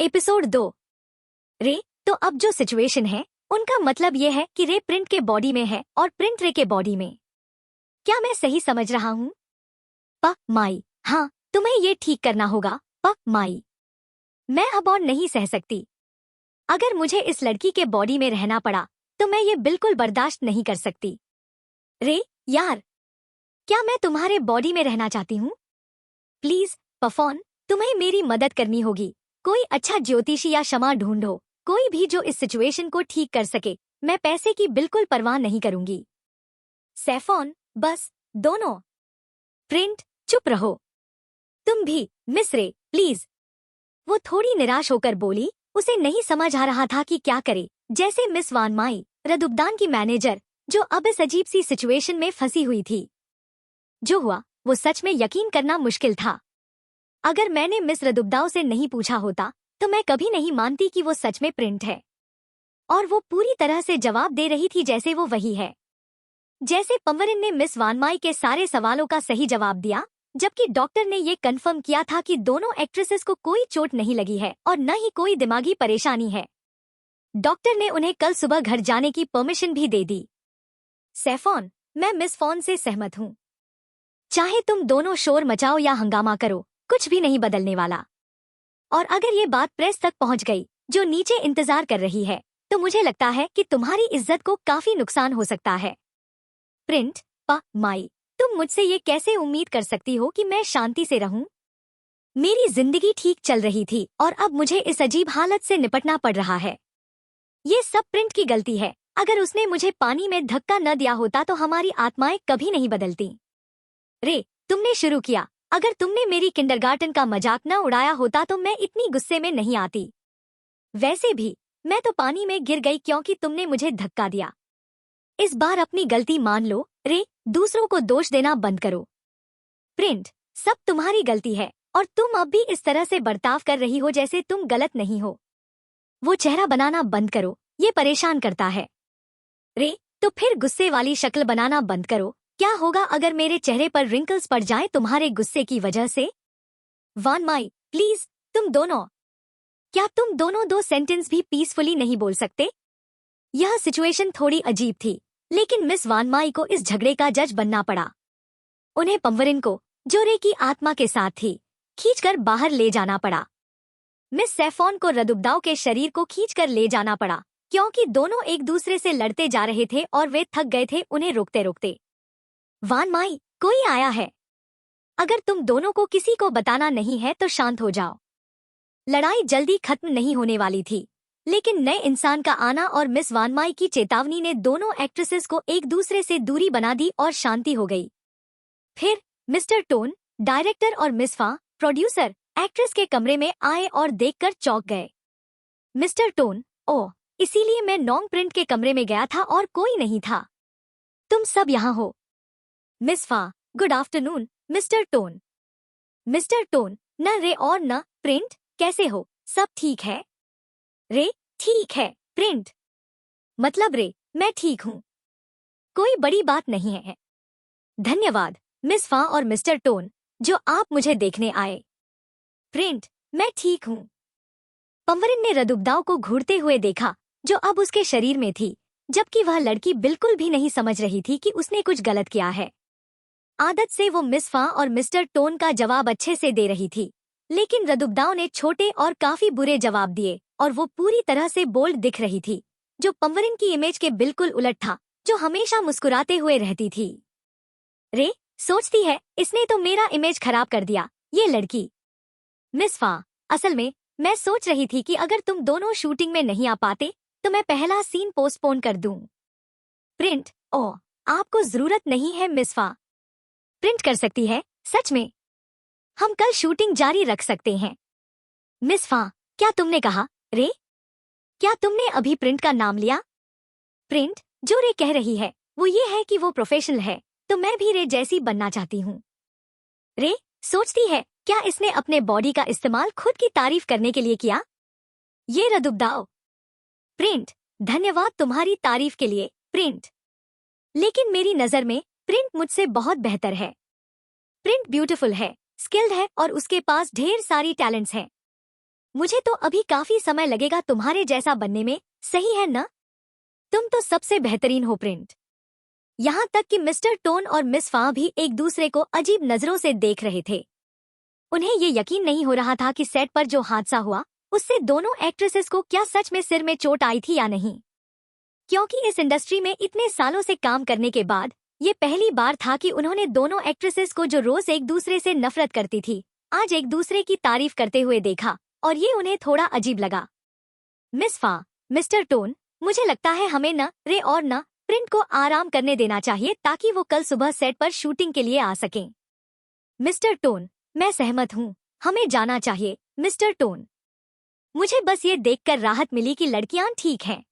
Episode 2। रे, तो अब जो सिचुएशन है उनका मतलब ये है कि रे प्रिंट के बॉडी में है और प्रिंट रे के बॉडी में। क्या मैं सही समझ रहा हूँ? माई, हाँ, तुम्हें ये ठीक करना होगा। माई, मैं अब और नहीं सह सकती। अगर मुझे इस लड़की के बॉडी में रहना पड़ा तो मैं ये बिल्कुल बर्दाश्त नहीं कर सकती। रे यार, क्या मैं तुम्हारे बॉडी में रहना चाहती हूँ? प्लीज पफॉन, तुम्हें मेरी मदद करनी होगी। कोई अच्छा ज्योतिषी या क्षमा ढूंढो, कोई भी जो इस सिचुएशन को ठीक कर सके। मैं पैसे की बिल्कुल परवाह नहीं करूंगी। सैफोन, बस दोनों। प्रिंट, चुप रहो। तुम भी, मिस रे, प्लीज। वो थोड़ी निराश होकर बोली। उसे नहीं समझ आ रहा था कि क्या करे। जैसे मिस वान माई, रदुब्दान की मैनेजर, जो अब इस अजीब सी सिचुएशन में फंसी हुई थी। जो हुआ वो सच में यकीन करना मुश्किल था। अगर मैंने मिस रदुब्दाओ से नहीं पूछा होता तो मैं कभी नहीं मानती कि वो सच में प्रिंट है। और वो पूरी तरह से जवाब दे रही थी जैसे वो वही है। जैसे पंवरिन ने मिस वानमाई के सारे सवालों का सही जवाब दिया, जबकि डॉक्टर ने ये कंफर्म किया था कि दोनों एक्ट्रेसेस को कोई चोट नहीं लगी है और न ही कोई दिमागी परेशानी है। डॉक्टर ने उन्हें कल सुबह घर जाने की परमिशन भी दे दी। सैफोन, मैं मिस फॉन से सहमत हूँ। चाहे तुम दोनों शोर मचाओ या हंगामा करो, कुछ भी नहीं बदलने वाला। और अगर ये बात प्रेस तक पहुंच गई, जो नीचे इंतजार कर रही है, तो मुझे लगता है कि तुम्हारी इज्जत को काफी नुकसान हो सकता है। प्रिंट, माई, तुम मुझसे ये कैसे उम्मीद कर सकती हो कि मैं शांति से रहूं? मेरी जिंदगी ठीक चल रही थी और अब मुझे इस अजीब हालत से निपटना पड़ रहा है। ये सब प्रिंट की गलती है। अगर उसने मुझे पानी में धक्का न दिया होता तो हमारी आत्माएं कभी नहीं बदलती। रे, तुमने शुरू किया। अगर तुमने मेरी किंडरगार्टन का मजाक न उड़ाया होता तो मैं इतनी गुस्से में नहीं आती। वैसे भी मैं तो पानी में गिर गई क्योंकि तुमने मुझे धक्का दिया। इस बार अपनी गलती मान लो। रे, दूसरों को दोष देना बंद करो। प्रिंट, सब तुम्हारी गलती है और तुम अब भी इस तरह से बर्ताव कर रही हो जैसे तुम गलत नहीं हो। वो चेहरा बनाना बंद करो, ये परेशान करता है। रे, तो फिर गुस्से वाली शक्ल बनाना बंद करो। क्या होगा अगर मेरे चेहरे पर रिंकल्स पड़ जाएं तुम्हारे गुस्से की वजह से? वान माई, प्लीज, तुम दोनों, क्या तुम दोनों 2 सेंटेंस भी पीसफुली नहीं बोल सकते? यह सिचुएशन थोड़ी अजीब थी, लेकिन मिस वान माई को इस झगड़े का जज बनना पड़ा। उन्हें पंवरिन को, जो रे की आत्मा के साथ थी, खींचकर बाहर ले जाना पड़ा। मिस सैफोन को रदुब्दाओ के शरीर को खींचकर ले जाना पड़ा, क्योंकि दोनों एक दूसरे से लड़ते जा रहे थे और वे थक गए थे उन्हें रोकते रोकते। वान माई, कोई आया है। अगर तुम दोनों को किसी को बताना नहीं है तो शांत हो जाओ। लड़ाई जल्दी खत्म नहीं होने वाली थी, लेकिन नए इंसान का आना और मिस वानमाई की चेतावनी ने दोनों एक्ट्रेसेस को एक दूसरे से दूरी बना दी और शांति हो गई। फिर मिस्टर टोन, डायरेक्टर, और मिस फा, प्रोड्यूसर, एक्ट्रेस के कमरे में आए और देखकर चौंक गए। मिस्टर टोन, ओह, इसीलिए मैं नॉन्ग प्रिंट के कमरे में गया था और कोई नहीं था। तुम सब यहाँ हो। मिस फा, good afternoon mister tone. Mister tone, न रे और न प्रिंट, कैसे हो? सब ठीक है? रे, ठीक है। प्रिंट, मतलब रे, मैं ठीक हूँ, कोई बड़ी बात नहीं है। धन्यवाद मिस फा और मिस्टर टोन, जो आप मुझे देखने आए। प्रिंट, मैं ठीक हूँ। पंवरिन ने रदुब्दाओ को घूरते हुए देखा, जो अब उसके शरीर में थी, जबकि वह लड़की बिल्कुल भी नहीं समझ रही थी कि उसने कुछ गलत किया है। आदत से वो मिस फा और मिस्टर टोन का जवाब अच्छे से दे रही थी, लेकिन रदुब्दाओ ने छोटे और काफी बुरे जवाब दिए और वो पूरी तरह से बोल्ड दिख रही थी, जो पंवरिन की इमेज के बिल्कुल उलट था, जो हमेशा मुस्कुराते हुए रहती थी। रे, सोचती है इसने तो मेरा इमेज खराब कर दिया, ये लड़की। मिस फा, असल में मैं सोच रही थी कि अगर तुम दोनों शूटिंग में नहीं आ पाते तो मैं पहला सीन पोस्टपोन कर दूं। प्रिंट, ओह, आपको जरूरत नहीं है मिस फा। प्रिंट कर सकती है, सच में। हम कल शूटिंग जारी रख सकते हैं। मिस फा, क्या तुमने कहा? रे, क्या तुमने अभी प्रिंट का नाम लिया? प्रिंट, जो रे कह रही है वो ये है कि वो प्रोफेशनल है, तो मैं भी रे जैसी बनना चाहती हूँ। रे, सोचती है क्या इसने अपने बॉडी का इस्तेमाल खुद की तारीफ करने के लिए किया? ये रदुब्दाओ। प्रिंट, धन्यवाद तुम्हारी तारीफ के लिए प्रिंट, लेकिन मेरी नजर में प्रिंट मुझसे बहुत बेहतर है। प्रिंट ब्यूटीफुल है, स्किल्ड है और उसके पास ढेर सारी टैलेंट्स हैं। मुझे तो अभी काफी समय लगेगा तुम्हारे जैसा बनने में, सही है ना? तुम तो सबसे बेहतरीन हो प्रिंट। यहाँ तक कि मिस्टर टोन और मिस फा भी एक दूसरे को अजीब नजरों से देख रहे थे। उन्हें ये यकीन नहीं हो रहा था कि सेट पर जो हादसा हुआ उससे दोनों एक्ट्रेसेस को क्या सच में सिर में चोट आई थी या नहीं। क्योंकि इस इंडस्ट्री में इतने सालों से काम करने के बाद ये पहली बार था कि उन्होंने दोनों एक्ट्रेसेस को जो रोज एक दूसरे से नफरत करती थी आज एक दूसरे की तारीफ करते हुए देखा और ये उन्हें थोड़ा अजीब लगा। मिस फा, मिस्टर टोन, मुझे लगता है हमें न रे और न प्रिंट को आराम करने देना चाहिए ताकि वो कल सुबह सेट पर शूटिंग के लिए आ सकें। मिस्टर टोन, मैं सहमत हूँ, हमें जाना चाहिए मिस्टर टोन। मुझे बस ये देखकर राहत मिली कि लड़कियां ठीक हैं।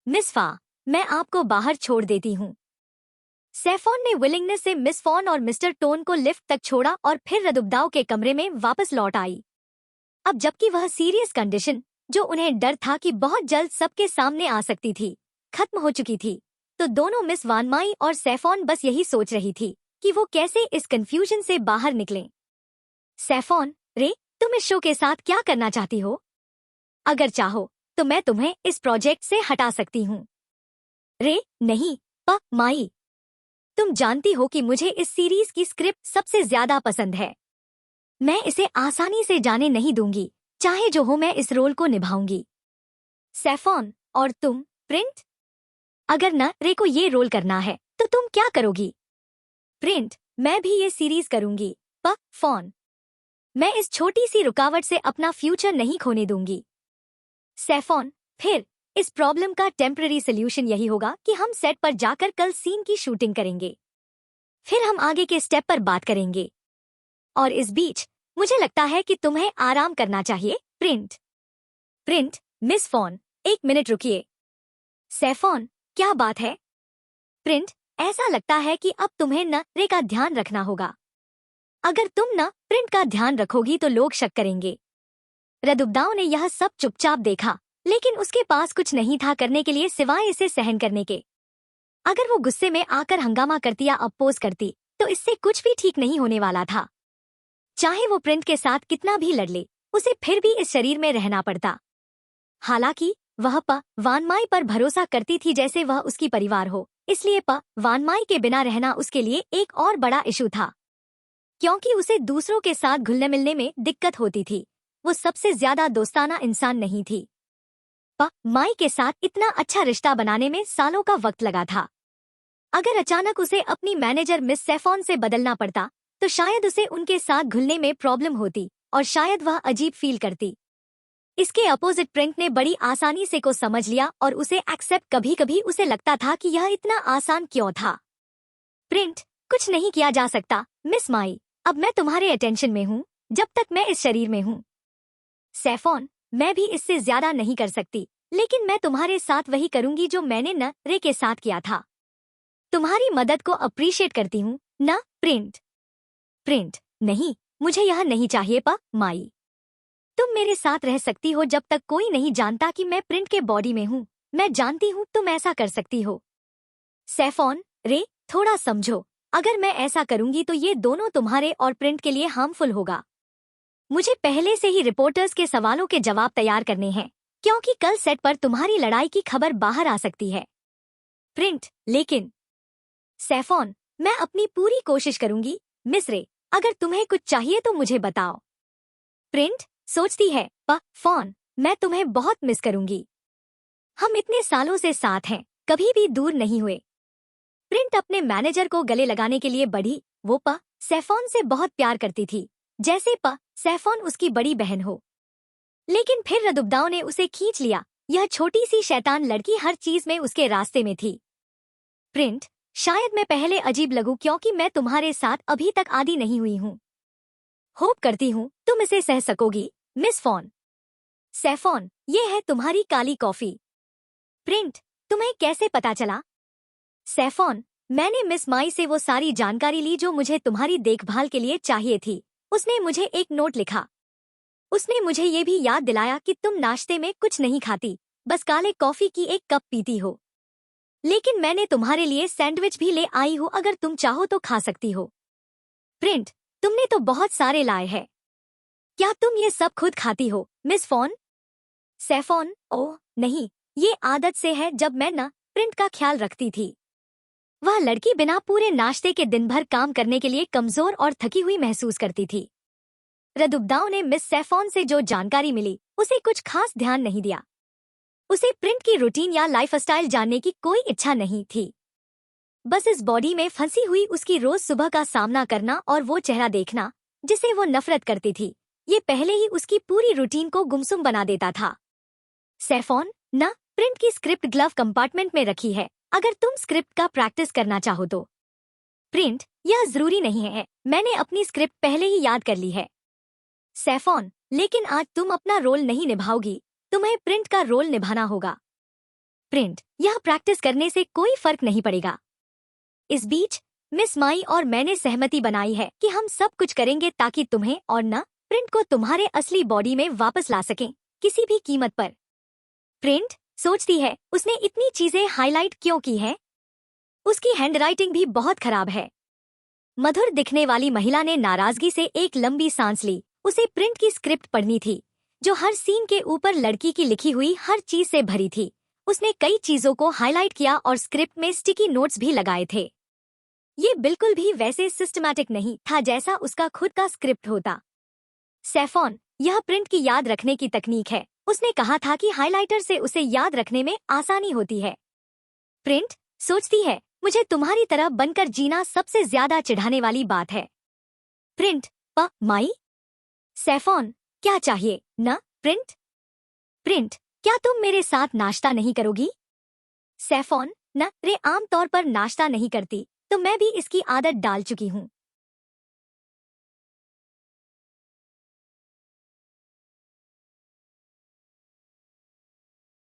मिस फा, मैं आपको बाहर छोड़ देती हूँ। सैफोन ने विलिंगनेस से मिस फॉन और मिस्टर टोन को लिफ्ट तक छोड़ा और फिर रदुबदाव के कमरे में वापस लौट आई। अब जबकि वह सीरियस कंडीशन, जो उन्हें डर था कि बहुत जल्द सबके सामने आ सकती थी, खत्म हो चुकी थी, तो दोनों मिस वानमाई और सैफोन बस यही सोच रही थी कि वो कैसे इस कंफ्यूजन से बाहर निकलें। सैफोन, रे, तुम इस शो के साथ क्या करना चाहती हो? अगर चाहो तो मैं तुम्हें इस प्रोजेक्ट से हटा सकती हूँ। रे, नहीं, माई, तुम जानती हो कि मुझे इस सीरीज की स्क्रिप्ट सबसे ज्यादा पसंद है। मैं इसे आसानी से जाने नहीं दूंगी, चाहे जो हो मैं इस रोल को निभाऊंगी। सैफोन, और तुम, प्रिंट? अगर न रे को ये रोल करना है तो तुम क्या करोगी? प्रिंट, मैं भी ये सीरीज करूंगी। फोन, मैं इस छोटी सी रुकावट से अपना फ्यूचर नहीं खोने दूंगी। सैफोन, फिर इस प्रॉब्लम का टेम्पररी सोल्यूशन यही होगा कि हम सेट पर जाकर कल सीन की शूटिंग करेंगे, फिर हम आगे के स्टेप पर बात करेंगे। और इस बीच मुझे लगता है कि तुम्हें आराम करना चाहिए, प्रिंट। प्रिंट, मिस फॉन, एक मिनट रुकिए। सैफोन, क्या बात है? प्रिंट, ऐसा लगता है कि अब तुम्हें न रे का ध्यान रखना होगा। अगर तुम न प्रिंट का ध्यान रखोगी तो लोग शक करेंगे। रदुबदाव ने यह सब चुपचाप देखा, लेकिन उसके पास कुछ नहीं था करने के लिए सिवाय इसे सहन करने के। अगर वो गुस्से में आकर हंगामा करती या अपोज करती तो इससे कुछ भी ठीक नहीं होने वाला था। चाहे वो प्रिंट के साथ कितना भी लड़ ले, उसे फिर भी इस शरीर में रहना पड़ता। हालांकि वह वानमाई पर भरोसा करती थी जैसे वह उसकी परिवार हो, इसलिए वानमाई के बिना रहना उसके लिए एक और बड़ा इशू था। क्योंकि उसे दूसरों के साथ घुलने मिलने में दिक्कत होती थी, वो सबसे ज्यादा दोस्ताना इंसान नहीं थी। माई के साथ इतना अच्छा रिश्ता बनाने में सालों का वक्त लगा था। अगर अचानक उसे अपनी मैनेजर मिस सैफोन से बदलना पड़ता तो शायद उसे उनके साथ घुलने में प्रॉब्लम होती और शायद वह अजीब फील करती। इसके अपोजिट प्रिंट ने बड़ी आसानी से को समझ लिया और उसे एक्सेप्ट। कभी कभी उसे लगता था कि यह इतना आसान क्यों था। प्रिंट, कुछ नहीं किया जा सकता मिस माई, अब मैं तुम्हारे अटेंशन में हूँ जब तक मैं इस शरीर में हूँ। सैफोन, मैं भी इससे ज्यादा नहीं कर सकती, लेकिन मैं तुम्हारे साथ वही करूंगी जो मैंने न रे के साथ किया था। तुम्हारी मदद को अप्रिशिएट करती हूँ न प्रिंट। प्रिंट, नहीं, मुझे यह नहीं चाहिए माई। तुम मेरे साथ रह सकती हो जब तक कोई नहीं जानता कि मैं प्रिंट के बॉडी में हूँ। मैं जानती हूँ तुम ऐसा कर सकती हो। सैफोन, रे, थोड़ा समझो, अगर मैं ऐसा करूंगी तो ये दोनों तुम्हारे और प्रिंट के लिए हार्मफुल होगा। मुझे पहले से ही रिपोर्टर्स के सवालों के जवाब तैयार करने हैं, क्योंकि कल सेट पर तुम्हारी लड़ाई की खबर बाहर आ सकती है। प्रिंट, लेकिन सैफोन, मैं अपनी पूरी कोशिश करूंगी मिस रे, अगर तुम्हें कुछ चाहिए तो मुझे बताओ। प्रिंट सोचती है, फोन, मैं तुम्हें बहुत मिस करूंगी। हम इतने सालों से साथ हैं, कभी भी दूर नहीं हुए। प्रिंट अपने मैनेजर को गले लगाने के लिए बढ़ी। वो सैफोन से बहुत प्यार करती थी, जैसे सैफोन उसकी बड़ी बहन हो। लेकिन फिर रदुबदाव ने उसे खींच लिया। यह छोटी सी शैतान लड़की हर चीज में उसके रास्ते में थी। प्रिंट, शायद मैं पहले अजीब लगूं क्योंकि मैं तुम्हारे साथ अभी तक आदी नहीं हुई हूँ। होप करती हूँ तुम इसे सह सकोगी मिस फॉन। सैफोन, ये है तुम्हारी काली कॉफी। प्रिंट, तुम्हें कैसे पता चला? सैफोन, मैंने मिस माई से वो सारी जानकारी ली जो मुझे तुम्हारी देखभाल के लिए चाहिए थी। उसने मुझे एक नोट लिखा। उसने मुझे ये भी याद दिलाया कि तुम नाश्ते में कुछ नहीं खाती, बस काले कॉफी की एक कप पीती हो। लेकिन मैंने तुम्हारे लिए सैंडविच भी ले आई हूँ, अगर तुम चाहो तो खा सकती हो। प्रिंट, तुमने तो बहुत सारे लाए हैं। क्या तुम ये सब खुद खाती हो, मिस फॉन? सैफॉन, ओह नहीं, ये आदत से है जब मैं न प्रिंट का ख्याल रखती थी। वह लड़की बिना पूरे नाश्ते के दिन भर काम करने के लिए कमजोर और थकी हुई महसूस करती थी। रदुब्दाओं ने मिस सैफॉन से जो जानकारी मिली उसे कुछ खास ध्यान नहीं दिया। उसे प्रिंट की रूटीन या लाइफस्टाइल जानने की कोई इच्छा नहीं थी। बस इस बॉडी में फंसी हुई उसकी रोज सुबह का सामना करना और वो चेहरा देखना जिसे वो नफरत करती थी, ये पहले ही उसकी पूरी रूटीन को गुमसुम बना देता था। सैफॉन, न प्रिंट की स्क्रिप्ट ग्लव कंपार्टमेंट में रखी है, अगर तुम स्क्रिप्ट का प्रैक्टिस करना चाहो तो। प्रिंट, यह जरूरी नहीं है, मैंने अपनी स्क्रिप्ट पहले ही याद कर ली है। सैफॉन, लेकिन आज तुम अपना रोल नहीं निभाओगी, तुम्हें प्रिंट का रोल निभाना होगा। प्रिंट, यह प्रैक्टिस करने से कोई फर्क नहीं पड़ेगा। इस बीच मिस माई और मैंने सहमति बनाई है कि हम सब कुछ करेंगे ताकि तुम्हें और न प्रिंट को तुम्हारे असली बॉडी में वापस ला सकें, किसी भी कीमत पर। प्रिंट सोचती है, उसने इतनी चीजें हाईलाइट क्यों की हैं? उसकी हैंडराइटिंग भी बहुत खराब है। मधुर दिखने वाली महिला ने नाराजगी से एक लंबी सांस ली। उसे प्रिंट की स्क्रिप्ट पढ़नी थी, जो हर सीन के ऊपर लड़की की लिखी हुई हर चीज से भरी थी। उसने कई चीजों को हाईलाइट किया और स्क्रिप्ट में स्टिकी नोट्स भी लगाए थे। ये बिल्कुल भी वैसे सिस्टमैटिक नहीं था जैसा उसका खुद का स्क्रिप्ट होता। सैफॉन, यह प्रिंट की याद रखने की तकनीक है। उसने कहा था कि हाइलाइटर से उसे याद रखने में आसानी होती है। प्रिंट सोचती है, मुझे तुम्हारी तरह बनकर जीना सबसे ज्यादा चिढ़ाने वाली बात है। प्रिंट, माई? सैफॉन, क्या चाहिए न प्रिंट? प्रिंट, क्या तुम मेरे साथ नाश्ता नहीं करोगी? सैफॉन, न रे आम तौर पर नाश्ता नहीं करती, तो मैं भी इसकी आदत डाल चुकी हूँ।